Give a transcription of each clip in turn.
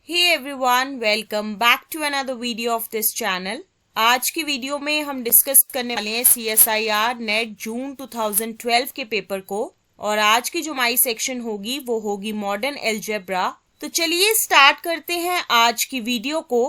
Hey everyone, welcome back to another video of this channel. आज की video में हम डिस्कस करने वाले हैं CSIR नेट जून 2012 के पेपर को और आज की जो हमारी सेक्शन होगी वो होगी मॉडर्न अलजेब्रा। तो चलिए स्टार्ट करते हैं आज की वीडियो को।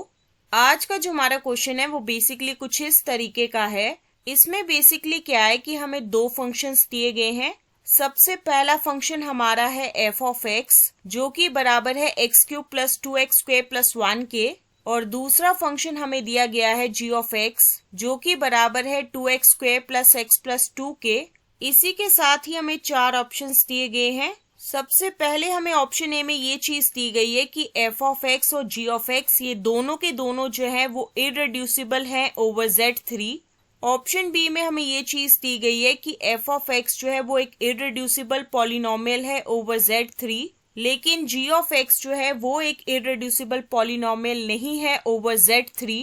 आज का जो हमारा क्वेश्चन है वो बेसिकली कुछ इस तरीके का है। इसमें बेसिकली क्या है कि हमें दो फंक्शंस दिए गए हैं। सबसे पहला फंक्शन हमारा है एफ ऑफ एक्स जो कि बराबर है x cube plus 2x square plus 1 के, और दूसरा फंक्शन हमें दिया गया है जी ऑफ एक्स जो कि बराबर है 2x square plus x plus 2 के। इसी के साथ ही हमें चार ऑप्शंस दिए गए हैं। सबसे पहले हमें ऑप्शन ए में ये चीज दी गई है कि एफ ऑफ एक्स और जी ऑफ एक्स ये दोनों के दोनों जो है वो इररेड्यूसिबल है ओवर Z3। ऑप्शन बी में हमें ये चीज दी गई है कि एफ ऑफ एक्स जो है वो एक इररेड्यूसिबल पॉलिनोमियल है ओवर Z3, लेकिन जी ऑफ एक्स जो है वो एक इररेड्यूसिबल पॉलिनोमियल नहीं है ओवर Z3।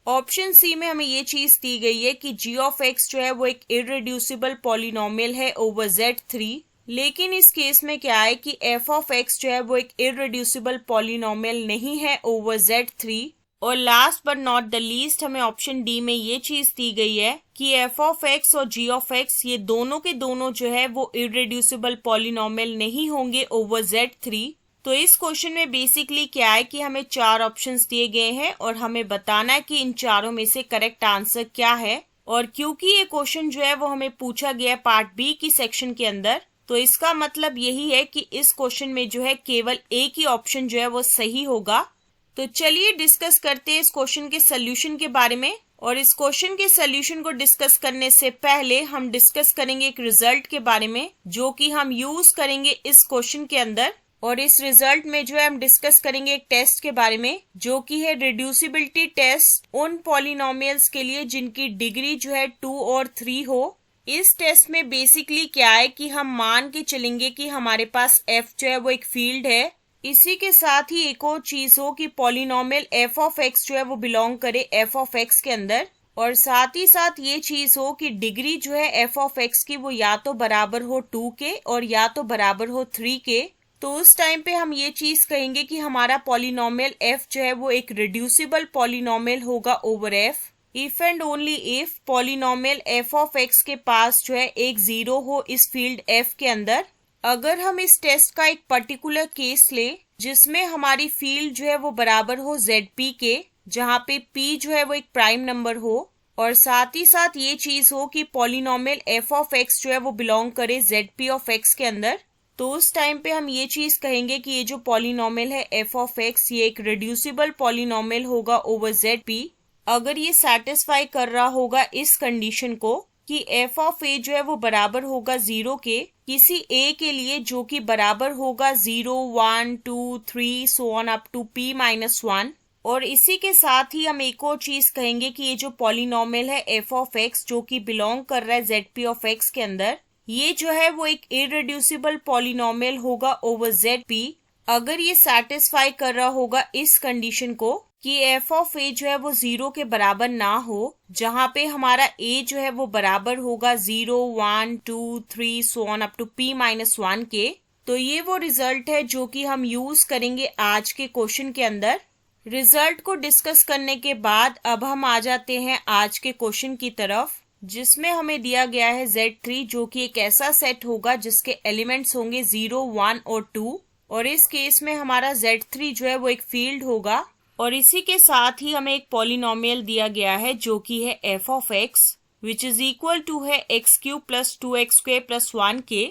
ऑप्शन सी में हमें ये चीज दी गई है कि जी ऑफ एक्स जो है वो एक इररेड्यूसिबल पॉलिनोमियल है ओवर Z3, लेकिन इस केस में क्या है कि एफ ऑफ एक्स जो है वो एक इररेड्यूसिबल पॉलिनोमियल नहीं है ओवर Z3। और last but not the least हमें ऑप्शन डी में ये चीज दी गई है कि एफ ऑफ एक्स और जी ऑफ एक्स ये दोनों के दोनों जो है वो इररेड्यूसिबल पॉलिनोमियल नहीं होंगे ओवर Z3। तो इस क्वेश्चन में बेसिकली क्या है कि हमें चार ऑप्शंस दिए गए हैं और हमें बताना है कि इन चारों में से करेक्ट आंसर क्या है। और क्योंकि ये क्वेश्चन जो है वो हमें पूछा गया पार्ट बी की सेक्शन के अंदर, तो इसका मतलब यही है कि इस क्वेश्चन में जो है केवल एक ही ऑप्शन जो है वो सही होगा। तो चलिए डिस्कस करते हैं इस क्वेश्चन के सोल्यूशन के बारे में। और इस क्वेश्चन के सोल्यूशन को डिस्कस करने से पहले हम डिस्कस करेंगे एक रिजल्ट के बारे में जो कि हम यूज करेंगे इस क्वेश्चन के अंदर। और इस रिजल्ट में जो है हम डिस्कस करेंगे एक टेस्ट के बारे में जो कि है रिड्यूसिबिलिटी टेस्ट उन पॉलिनोमियल्स के लिए जिनकी डिग्री जो है 2 और 3 हो। इस टेस्ट में बेसिकली क्या है कि हम मान के चलेंगे कि हमारे पास f जो है वो एक फील्ड है। इसी के साथ ही एक और चीज हो कि पॉलिनोमियल एफ ऑफ एक्स जो है वो बिलोंग करे एफ ऑफ एक्स के अंदर, और साथ ही साथ ये चीज हो कि डिग्री जो है एफ ऑफ एक्स की वो या तो बराबर हो 2 के और या तो बराबर हो 3 के। तो उस टाइम पे हम ये चीज कहेंगे कि हमारा पॉलिनोमियल एफ जो है वो एक रिड्यूसिबल पॉलिनोमियल होगा over F if and only if polynomial F of x के पास जो है एक जीरो हो इस फील्ड एफ के अंदर। अगर हम इस टेस्ट का एक पर्टिकुलर केस ले जिसमें हमारी फील्ड जो है वो बराबर हो ZP के, जहाँ पे P जो है वो एक प्राइम नंबर हो, और साथ ही साथ ये चीज हो कि पॉलिनोमियल f ऑफ x जो है वो बिलोंग करे ZP ऑफ x के अंदर, तो उस टाइम पे हम ये चीज कहेंगे कि ये जो पॉलिनोमियल है f ऑफ x ये एक रिड्यूसिबल पॉलिनोमियल होगा ओवर ZP अगर ये सेटिस्फाई कर रहा होगा इस कंडीशन को कि f ऑफ a जो है वो बराबर होगा 0 के किसी a के लिए जो कि बराबर होगा 0, 1, 2, 3 so on up to p-1। और इसी के साथ ही हम एक और चीज कहेंगे कि ये जो पॉलिनोमियल है f ऑफ x जो कि बिलोंग कर रहा है ZP ऑफ x के अंदर, ये जो है वो एक इररेड्यूसिबल पॉलिनोमियल होगा ओवर ZP अगर ये सेटिस्फाई कर रहा होगा इस कंडीशन को कि f ऑफ a जो है वो 0 के बराबर ना हो, जहाँ पे हमारा a जो है वो बराबर होगा 0, 1, 2, 3 so on up to p-1 के। तो ये वो रिजल्ट है जो कि हम यूज करेंगे आज के क्वेश्चन के अंदर। रिजल्ट को डिस्कस करने के बाद अब हम आ जाते हैं आज के क्वेश्चन की तरफ, जिसमें हमें दिया गया है Z3 जो कि एक ऐसा सेट होगा जिसके एलिमेंट्स होंगे 0, 1 और 2, और इस केस में हमारा Z3 जो है वो एक फील्ड होगा। और इसी के साथ ही हमें एक पॉलिनोमियल दिया गया है जो कि है f of x which is equal to है x cube plus 2x square plus 1 के।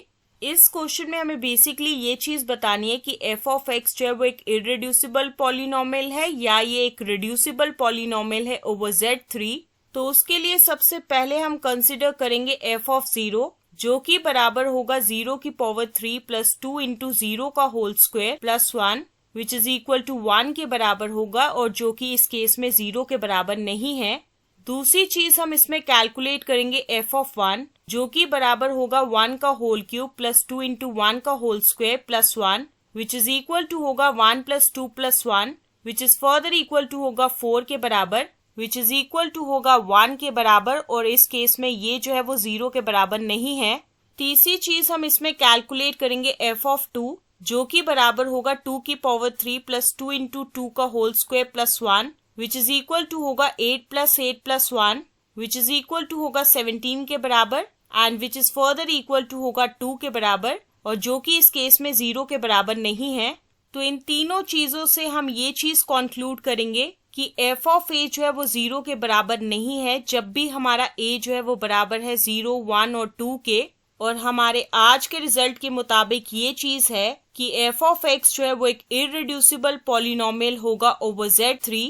इस क्वेश्चन में हमें बेसिकली ये चीज बतानी है कि f ऑफ x जो है वो एक इररेड्यूसिबल पॉलिनोमियल है या ये एक रिड्यूसिबल पॉलिनोमियल है ओवर Z3। तो उसके लिए सबसे पहले हम कंसिडर करेंगे f ऑफ 0 जो कि बराबर होगा 0 की पावर 3 प्लस 2 इंटू 0 का whole square plus 1 which is equal to 1 के बराबर होगा, और जो कि इस केस में 0 के बराबर नहीं है। दूसरी चीज हम इसमें कैलकुलेट करेंगे f ऑफ 1 जो कि बराबर होगा 1 का होल क्यूब प्लस 2 इंटू 1 का whole square plus 1 which is equal to होगा 1 plus 2 plus 1 which is further equal to होगा 4 के बराबर विच इज इक्वल टू होगा 1 के बराबर, और इस केस में ये जो है वो 0 के बराबर नहीं है। तीसरी चीज हम इसमें कैलकुलेट करेंगे f ऑफ 2 जो कि बराबर होगा 2 की पावर 3 प्लस 2 इंटू 2 का whole square plus 1 which is equal to होगा 8 plus 8 plus 1 which is equal to होगा 17 के बराबर and which is further equal to होगा 2 के बराबर, और जो कि इस केस में 0 के बराबर नहीं है। तो इन तीनों चीजों से हम ये चीज कंक्लूड करेंगे कि f ऑफ a जो है वो 0 के बराबर नहीं है जब भी हमारा a जो है वो बराबर है 0, 1 और 2 के। और हमारे आज के रिजल्ट के मुताबिक ये चीज है कि f ऑफ x जो है वो एक इररिड्यूसिबल पॉलिनोमियल होगा ओवर Z3।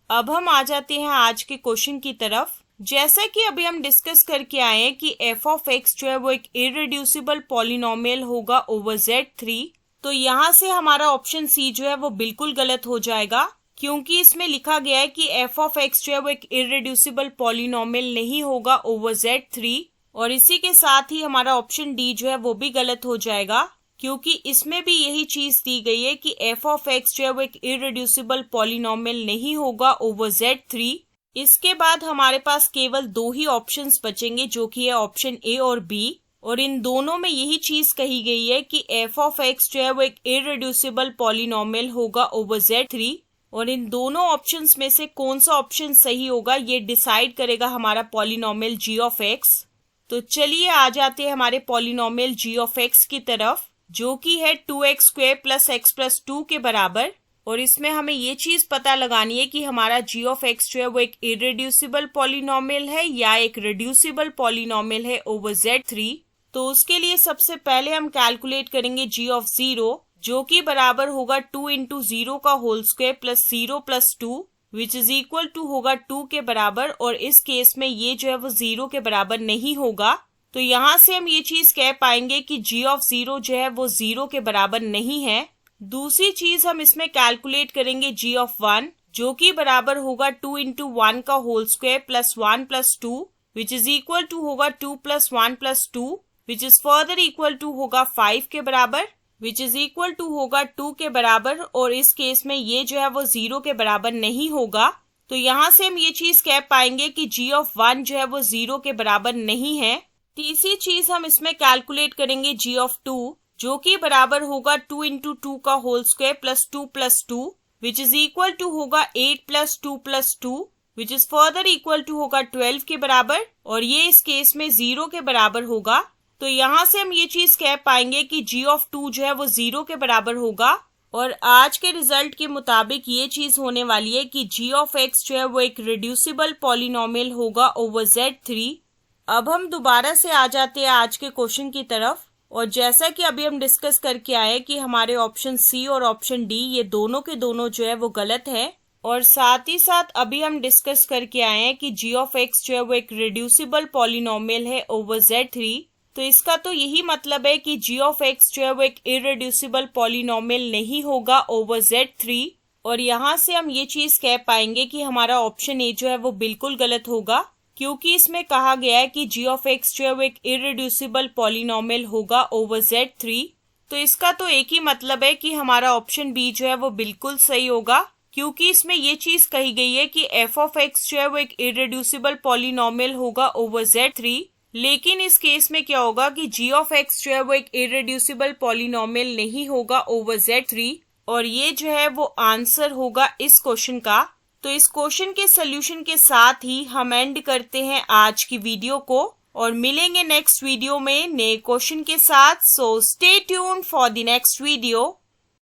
अब हम आ जाते हैं आज के क्वेश्चन की तरफ। जैसा कि अभी हम डिस्कस करके आए हैं कि f ऑफ x जो है वो एक इररिड्यूसिबल पॉलिनोमियल होगा ओवर Z3, तो यहाँ से हमारा ऑप्शन सी जो है वो बिल्कुल गलत हो जाएगा, क्योंकि इसमें लिखा गया है कि f ऑफ x जो है वो एक इररिड्यूसिबल पॉलिनोमियल नहीं होगा ओवर Z3। और इसी के साथ ही हमारा ऑप्शन डी जो है वो भी गलत हो जाएगा, क्योंकि इसमें भी यही चीज दी गई है कि f ऑफ x जो है वो एक इररिड्यूसिबल पॉलिनोमियल नहीं होगा ओवर Z3। इसके बाद हमारे पास केवल दो ही ऑप्शंस बचेंगे, जो कि है ऑप्शन ए और बी, और इन दोनों में यही चीज कही गई है कि f ऑफ x जो है वो एक इररिड्यूसिबल पॉलिनोमियल होगा ओवर Z3। और इन दोनों ऑप्शंस में से कौन सा ऑप्शन सही होगा ये डिसाइड करेगा हमारा पॉलिनोमियल g ऑफ x। तो चलिए आ जाते हैं हमारे पॉलिनोमियल g ऑफ x की तरफ, जो कि है 2x square plus x plus 2 के बराबर। और इसमें हमें ये चीज पता लगानी है कि हमारा g ऑफ x जो है वो एक इररिड्यूसिबल पॉलिनोमियल है या एक रिड्यूसिबल पॉलिनोमियल है ओवर Z3। तो उसके लिए सबसे पहले हम कैलकुलेट करेंगे g ऑफ 0, जो कि बराबर होगा 2 इंटू 0 का whole square plus 0 plus 2 which is equal to होगा 2 के बराबर। और इस केस में ये जो है वो 0 के बराबर नहीं होगा, तो यहाँ से हम ये चीज कह पाएंगे कि g ऑफ 0 जो है वो 0 के बराबर नहीं है। दूसरी चीज हम इसमें कैलकुलेट करेंगे g ऑफ 1, जो कि बराबर होगा 2 इंटू 1 का whole square plus 1 plus 2 which is equal to होगा 2 plus 1 plus 2 which is further equal to होगा 5 के बराबर, विच इज इक्वल टू होगा 2 के बराबर। और इस केस में ये जो है वो 0 के बराबर नहीं होगा, तो यहाँ से हम ये चीज कह पाएंगे कि g ऑफ 1 जो है वो 0 के बराबर नहीं है। तीसरी चीज हम इसमें कैलकुलेट करेंगे g ऑफ 2, जो कि बराबर होगा 2 इंटू 2 का whole square plus 2 which is equal to होगा 8 plus 2 which is further equal to होगा 12 के बराबर, और ये इस केस में 0 के बराबर होगा। तो यहाँ से हम ये चीज कह पाएंगे कि g ऑफ 2 जो है वो 0 के बराबर होगा। और आज के रिजल्ट के मुताबिक ये चीज होने वाली है कि g ऑफ x जो है वो एक रिड्यूसिबल पॉलिनोमियल होगा ओवर Z3। अब हम दोबारा से आ जाते हैं आज के क्वेश्चन की तरफ। और जैसा कि अभी हम डिस्कस करके आए कि हमारे ऑप्शन सी और ऑप्शन डी ये दोनों के दोनों जो है वो गलत है। और साथ ही साथ अभी हम डिस्कस करके आए हैं कि g ऑफ x जो है वो एक रिड्यूसिबल पॉलिनोमियल है ओवर Z3। तो इसका तो यही मतलब है कि g ऑफ x जो है वो एक इररिड्यूसिबल पॉलिनोमियल नहीं होगा ओवर Z3। और यहाँ से हम ये चीज कह पाएंगे कि हमारा ऑप्शन ए जो है वो बिल्कुल गलत होगा, क्योंकि इसमें कहा गया है कि g ऑफ x जो है वो एक इररिड्यूसिबल पॉलिनोमियल होगा ओवर Z3। तो इसका तो एक ही मतलब है कि हमारा ऑप्शन बी जो है वो बिल्कुल सही होगा, क्योंकि इसमें ये चीज कही गई है कि f ऑफ x जो है वो एक इररिड्यूसिबल पॉलिनोमियल होगा ओवर Z3। लेकिन इस केस में क्या होगा कि g ऑफ x जो है वो एक इररिड्यूसिबल पॉलिनोमियल नहीं होगा ओवर Z3, और ये जो है वो आंसर होगा इस क्वेश्चन का। तो इस क्वेश्चन के सोल्यूशन के साथ ही हम एंड करते हैं आज की वीडियो को, और मिलेंगे नेक्स्ट वीडियो में नए क्वेश्चन के साथ। So stay tuned for the next video.